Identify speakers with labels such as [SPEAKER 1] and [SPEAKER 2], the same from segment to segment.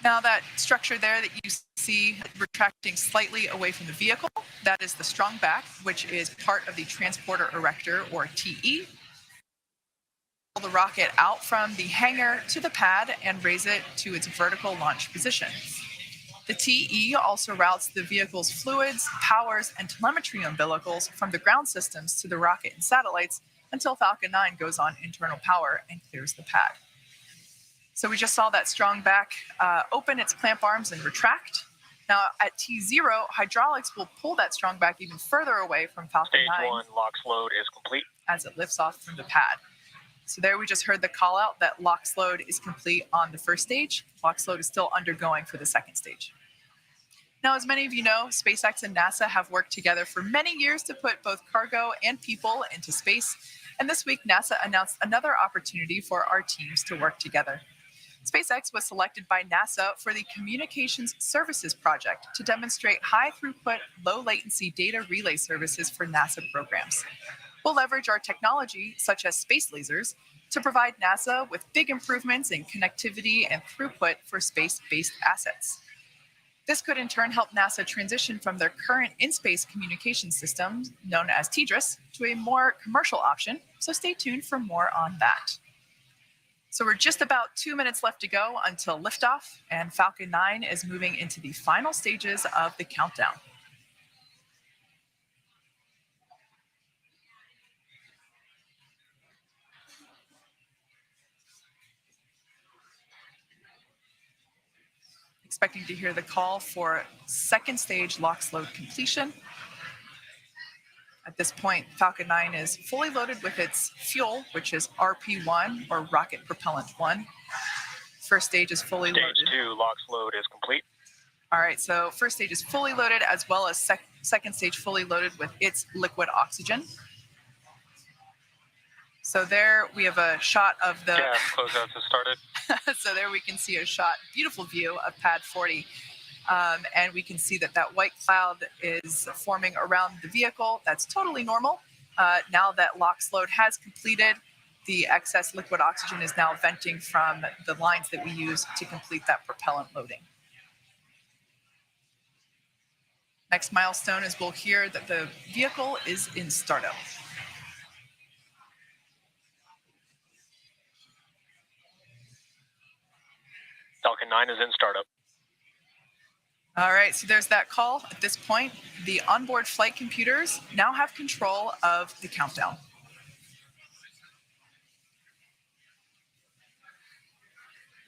[SPEAKER 1] Now that structure there that you see retracting slightly away from the vehicle, that is the strong back, which is part of the transporter erector, or TE. Pull the rocket out from the hangar to the pad and raise it to its vertical launch position. The TE also routes the vehicle's fluids, powers, and telemetry umbilicals from the ground systems to the rocket and satellites until Falcon 9 goes on internal power and clears the pad. So we just saw that strong back open its clamp arms and retract. Now at T0, hydraulics will pull that strong back even further away from Falcon 9.
[SPEAKER 2] Stage 1 LOX load is complete.
[SPEAKER 1] As it lifts off from the pad. So there we just heard the call out that LOX load is complete on the first stage. LOX load is still undergoing for the second stage. Now, as many of you know, SpaceX and NASA have worked together for many years to put both cargo and people into space. And this week, NASA announced another opportunity for our teams to work together. SpaceX was selected by NASA for the Communications Services Project to demonstrate high-throughput, low-latency data relay services for NASA programs. We'll leverage our technology, such as space lasers, to provide NASA with big improvements in connectivity and throughput for space-based assets. This could in turn help NASA transition from their current in-space communication system, known as TDRS, to a more commercial option, so stay tuned for more on that. So we're just about 2 minutes left to go until liftoff, and Falcon 9 is moving into the final stages of the countdown. Expecting to hear the call for second stage LOX load completion. At this point, Falcon 9 is fully loaded with its fuel, which is RP1, or Rocket Propellant 1. First stage is fully loaded.
[SPEAKER 2] Stage 2 LOX load is complete.
[SPEAKER 1] All right, so first stage is fully loaded, as well as second stage fully loaded with its liquid oxygen. So there we have a shot of the...
[SPEAKER 2] Yeah, closeouts has started.
[SPEAKER 1] So there we can see a shot, beautiful view of pad 40. And we can see that that white cloud is forming around the vehicle. That's totally normal. Now that LOX load has completed, the excess liquid oxygen is now venting from the lines that we use to complete that propellant loading. Next milestone is we'll hear that the vehicle is in startup.
[SPEAKER 2] Falcon 9 is in startup.
[SPEAKER 1] All right, so there's that call. At this point, the onboard flight computers now have control of the countdown.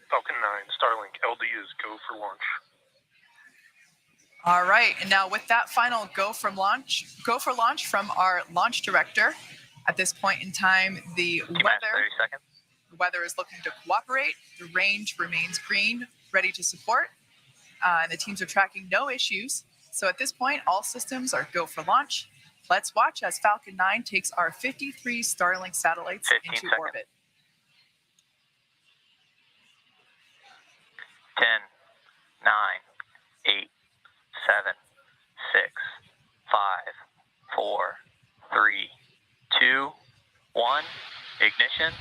[SPEAKER 2] Falcon 9, Starling, LD is go for launch.
[SPEAKER 1] All right, and now with that final go for launch from our launch director. At this point in time, the weather is looking to cooperate. The range remains green, ready to support. And the teams are tracking no issues. So at this point, all systems are go for launch. Let's watch as Falcon 9 takes our 53 Starling satellites into orbit.
[SPEAKER 2] 10, 9, 8, 7, 6, 5, 4, 3, 2, 1. Ignition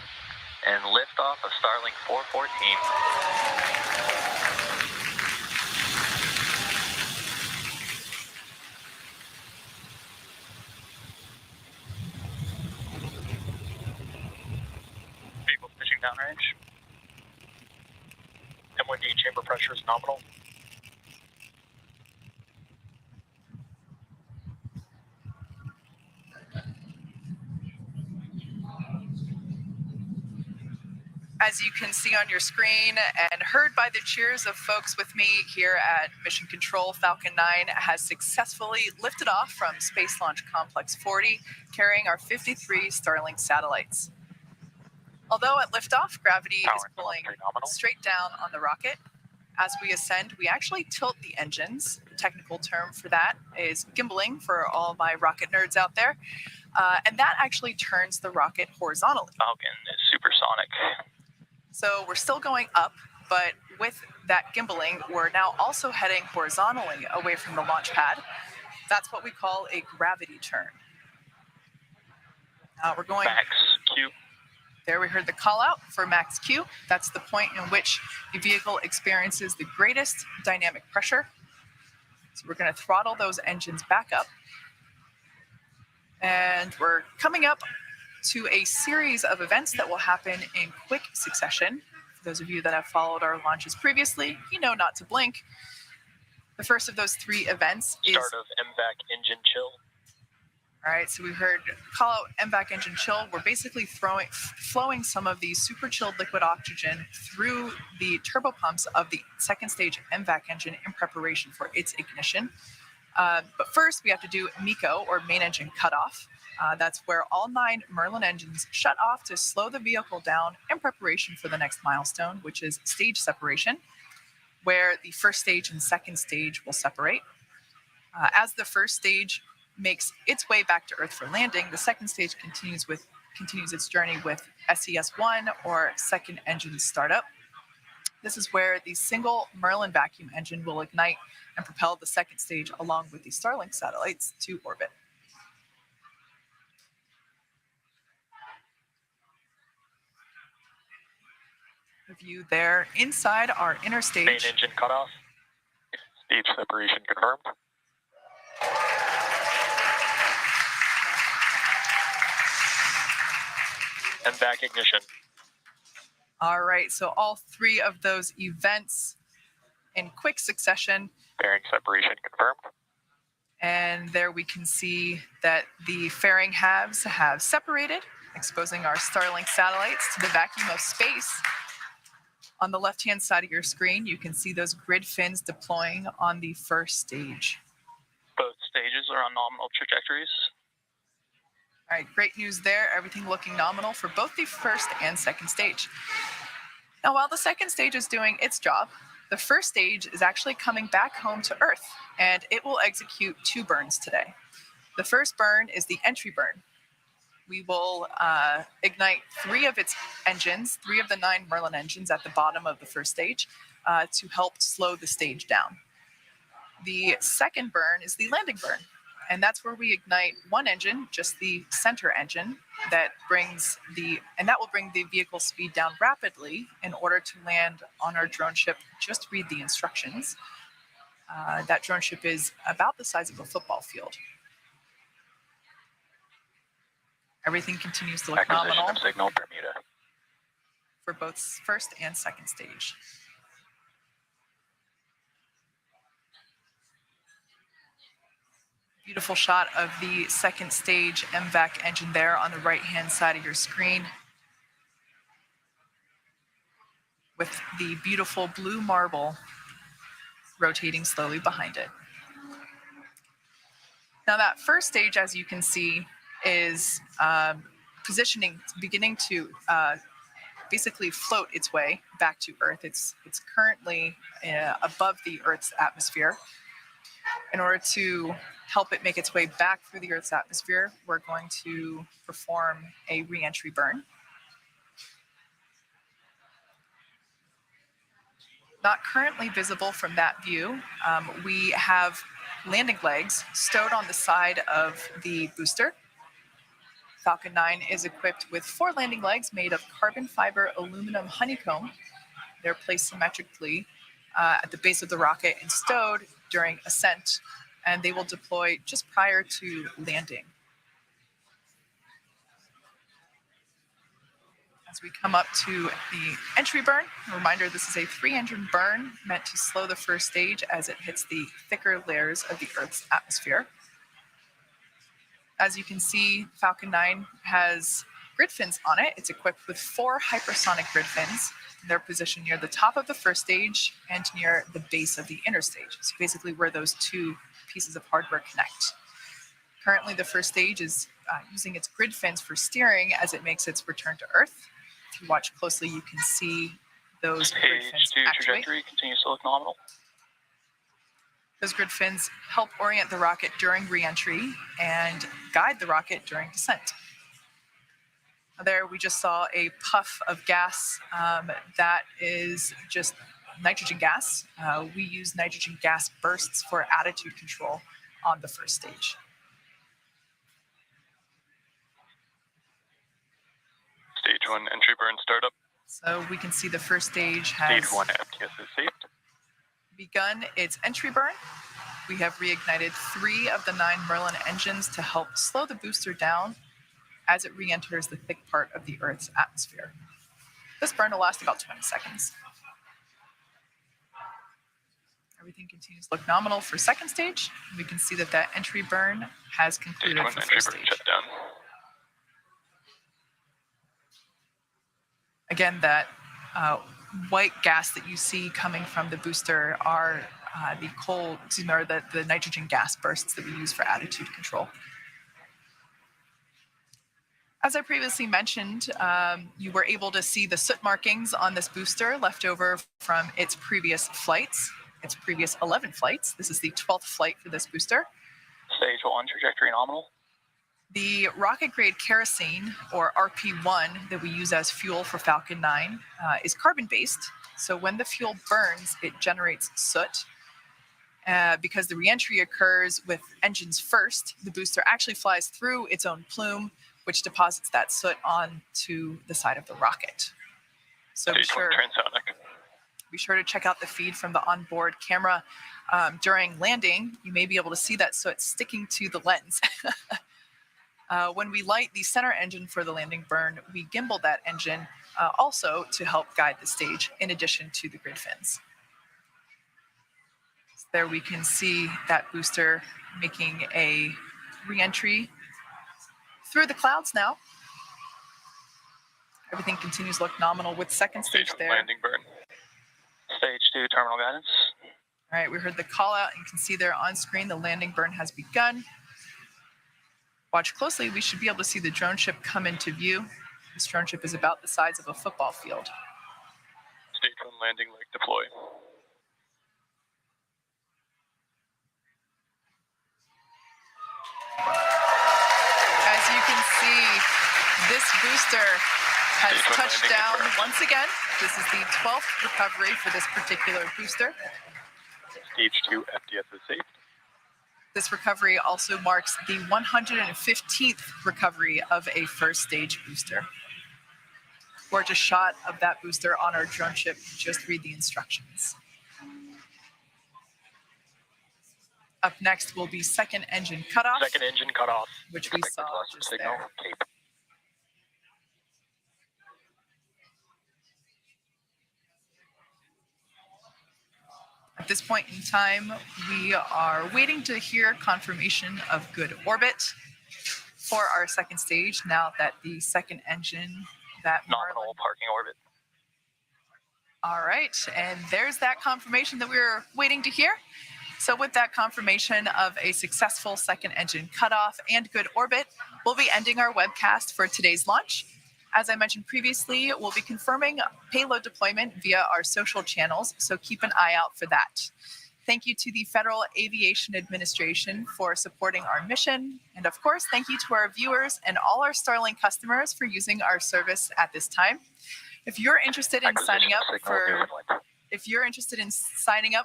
[SPEAKER 2] and liftoff of Starling 414. Downrange. MOD chamber pressure is nominal.
[SPEAKER 1] As you can see on your screen and heard by the cheers of folks with me here at Mission Control, Falcon 9 has successfully lifted off from Space Launch Complex 40, carrying our 53 Starling satellites. Although at liftoff, gravity is pulling straight down on the rocket. As we ascend, we actually tilt the engines. The technical term for that is gimbaling for all my rocket nerds out there. And that actually turns the rocket horizontally.
[SPEAKER 2] Falcon is supersonic.
[SPEAKER 1] So we're still going up, but with that gimbaling, we're now also heading horizontally away from the launch pad. That's what we call a gravity turn. We're going...
[SPEAKER 2] Max Q.
[SPEAKER 1] There we heard the call out for max Q. That's the point in which the vehicle experiences the greatest dynamic pressure. So we're going to throttle those engines back up. And we're coming up to a series of events that will happen in quick succession. For those of you that have followed our launches previously, you know not to blink. The first of those three events is...
[SPEAKER 2] Start of MVAC engine chill.
[SPEAKER 1] All right, so we heard call out MVAC engine chill. We're basically flowing some of the super chilled liquid oxygen through the turbo pumps of the second stage MVAC engine in preparation for its ignition. But first, we have to do MECO, or main engine cutoff. That's where all 9 Merlin engines shut off to slow the vehicle down in preparation for the next milestone, which is stage separation, where the first stage and second stage will separate. As the first stage makes its way back to Earth for landing, the second stage continues its journey with SES-1, or second engine startup. This is where the single Merlin vacuum engine will ignite and propel the second stage along with the Starling satellites to orbit. A view there inside our inner stage.
[SPEAKER 2] Main engine cutoff. Stage separation confirmed. MVAC ignition.
[SPEAKER 1] All right, so all 3 of those events in quick succession.
[SPEAKER 2] Fairing separation confirmed.
[SPEAKER 1] And there we can see that the fairing halves have separated, exposing our Starling satellites to the vacuum of space. On the left-hand side of your screen, you can see those grid fins deploying on the first stage.
[SPEAKER 2] Both stages are on nominal trajectories.
[SPEAKER 1] All right, great news there. Everything looking nominal for both the first and second stage. Now, while the second stage is doing its job, the first stage is actually coming back home to Earth, and it will execute 2 burns today. The first burn is the entry burn. We will ignite 3 of its engines, 3 of the 9 Merlin engines at the bottom of the first stage to help slow the stage down. The second burn is the landing burn. And that's where we ignite 1 engine, just the center engine, that will bring the vehicle speed down rapidly in order to land on our drone ship. Just read the instructions. That drone ship is about the size of a football field. Everything continues to look
[SPEAKER 2] Acquisition
[SPEAKER 1] nominal
[SPEAKER 2] of signal Bermuda.
[SPEAKER 1] for both first and second stage. Beautiful shot of the second stage MVAC engine there on the right-hand side of your screen, with the beautiful blue marble rotating slowly behind it. Now that first stage, as you can see, is beginning to basically float its way back to Earth. It's currently above the Earth's atmosphere. In order to help it make its way back through the Earth's atmosphere, we're going to perform a re-entry burn. Not currently visible from that view, we have landing legs stowed on the side of the booster. Falcon 9 is equipped with 4 landing legs made of carbon fiber aluminum honeycomb. They're placed symmetrically at the base of the rocket and stowed during ascent, and they will deploy just prior to landing. As we come up to the entry burn, a reminder, this is a 3-engine burn meant to slow the first stage as it hits the thicker layers of the Earth's atmosphere. As you can see, Falcon 9 has grid fins on it. It's equipped with 4 hypersonic grid fins. They're positioned near the top of the first stage and near the base of the inner stage. So basically where those 2 pieces of hardware connect. Currently, the first stage is using its grid fins for steering as it makes its return to Earth. If you watch closely, you can see those grid fins
[SPEAKER 2] Stage 2
[SPEAKER 1] actuate.
[SPEAKER 2] trajectory continues to look nominal.
[SPEAKER 1] Those grid fins help orient the rocket during re-entry and guide the rocket during descent. There we just saw a puff of gas that is just nitrogen gas. We use nitrogen gas bursts for attitude control on the first stage.
[SPEAKER 2] Stage 1 entry burn startup.
[SPEAKER 1] So we can see the first stage
[SPEAKER 2] Stage
[SPEAKER 1] has
[SPEAKER 2] 1 FTS is saved.
[SPEAKER 1] begun its entry burn. We have reignited 3 of the 9 Merlin engines to help slow the booster down as it re-enters the thick part of the Earth's atmosphere. This burn will last about 20 seconds. Everything continues to look nominal for second stage. We can see that that entry burn has
[SPEAKER 2] Stage
[SPEAKER 1] concluded
[SPEAKER 2] 1
[SPEAKER 1] for
[SPEAKER 2] entry
[SPEAKER 1] first
[SPEAKER 2] burn
[SPEAKER 1] stage.
[SPEAKER 2] shut down.
[SPEAKER 1] Again, that white gas that you see coming from the booster are the nitrogen gas bursts that we use for attitude control. As I previously mentioned, you were able to see the soot markings on this booster left over from its previous flights, its previous 11 flights. This is the 12th flight for this booster.
[SPEAKER 2] Stage 1 trajectory nominal.
[SPEAKER 1] The rocket grade kerosene, or RP1, that we use as fuel for Falcon 9 is carbon-based. So when the fuel burns, it generates soot. Because the reentry occurs with engines first, the booster actually flies through its own plume, which deposits that soot onto the side of the rocket. So
[SPEAKER 2] Stage 1 transonic.
[SPEAKER 1] be sure to check out the feed from the onboard camera. During landing, you may be able to see that soot sticking to the lens. When we light the center engine for the landing burn, we gimbal that engine also to help guide the stage in addition to the grid fins. So there we can see that booster making a re-entry through the clouds now. Everything continues to look nominal with second stage there.
[SPEAKER 2] Landing burn. Stage 2 terminal guidance.
[SPEAKER 1] All right, we heard the call out. You can see there on screen the landing burn has begun. Watch closely, we should be able to see the drone ship come into view. This drone ship is about the size of a football field.
[SPEAKER 2] Stage 1 landing leg deploy.
[SPEAKER 1] As you can see, this booster has touched down once again. This is the 12th recovery for this particular booster.
[SPEAKER 2] Stage 2 FTS is saved.
[SPEAKER 1] This recovery also marks the 115th recovery of a first stage booster. Gorgeous shot of that booster on our drone ship. Just read the instructions. Up next will be second engine cutoff,
[SPEAKER 2] Second engine cut off.
[SPEAKER 1] which we saw just
[SPEAKER 2] signal.
[SPEAKER 1] there.
[SPEAKER 2] Cape.
[SPEAKER 1] At this point in time, we are waiting to hear confirmation of good orbit for our second stage now that the second engine, that
[SPEAKER 2] Nominal parking orbit.
[SPEAKER 1] All right, and there's that confirmation that we were waiting to hear. So with that confirmation of a successful second engine cutoff and good orbit, we'll be ending our webcast for today's launch. As I mentioned previously, we'll be confirming payload deployment via our social channels, so keep an eye out for that. Thank you to the Federal Aviation Administration for supporting our mission. And of course, thank you to our viewers and all our Starling customers for using our service at this time. If you're interested in signing up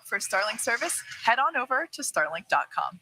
[SPEAKER 1] for Starling service, head on over to starlink.com.